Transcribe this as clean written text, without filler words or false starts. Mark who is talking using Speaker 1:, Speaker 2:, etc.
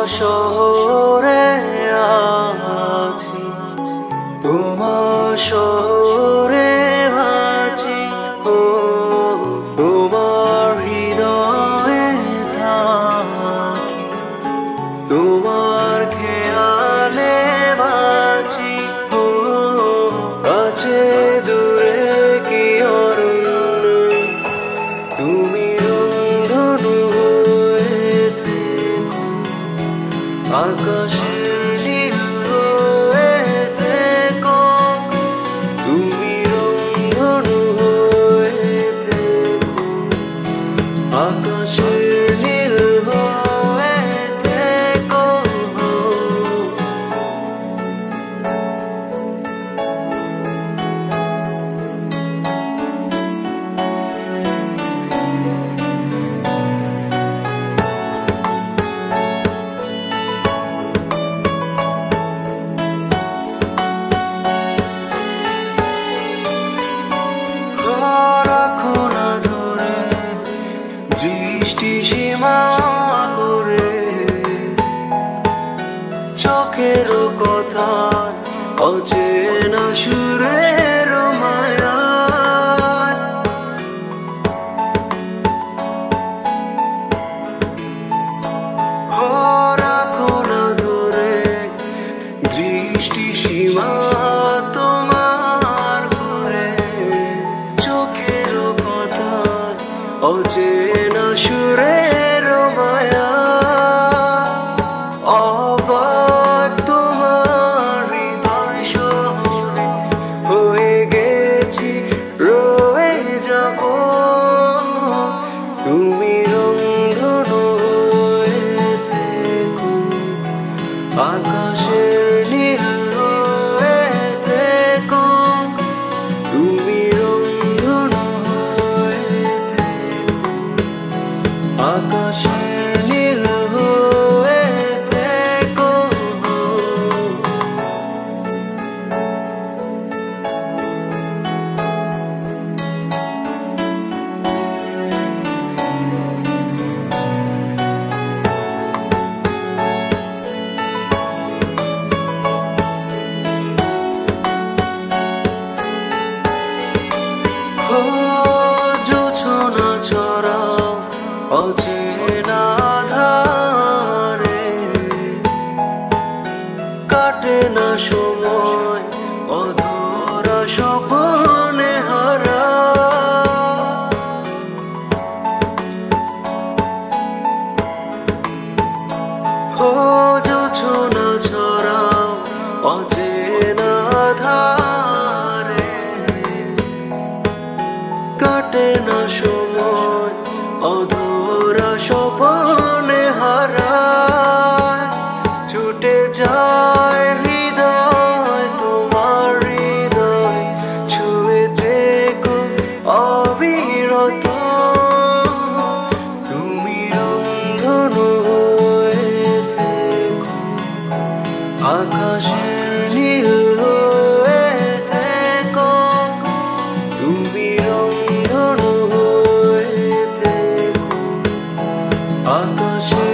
Speaker 1: শহরে আছি, তোমার শহরে আছি, ও তোমার হৃদয়ে থাকি, তোমার খেয়ালে বাঁচি, ও কাছে দূরে কি অরণ্য, তুমি রংধনু হয়ে থেকো, আকাশের নীল হয়ে থেকো, তুমি রংধনু হয়ে থেকো, আকাশের নীল হয়ে থেকো। রাখো না ধরে দৃষ্টি সীমা করে, চোখের কথা অচেনা সুরের মায়া, রাখো না ধরে দৃষ্টি সীমা তোমার করে, চোখের কথা অচেনা সুরের মায়া, অবাক তোমার হৃদয় শহরে হয়ে গেছি, রয়ে যাব, তুমি রংধনু হয়ে থেকো, আকাশের নীল হয়ে থেকো, তুমি রংধনু হয়ে থেকো, আকাশের নীল হয়ে থেকো। জোছনা ছড়াও অচেনা ধারে, কাটে না সময় অধরা স্বপ্নে হারা, জোছনা ছড়াও অচেনা ধারে, কাটে না সময় অধরা স্বপ্নে হারায়, ছুটে যায় হৃদয় তোমার হৃদয়, ছুঁয়ে থেকো অবিরত, তুমি রংধনু হয়ে থেকো, আকাশের নীল হয়ে থেকো, তুমি রংধনু হয়ে থেকো, আকাশে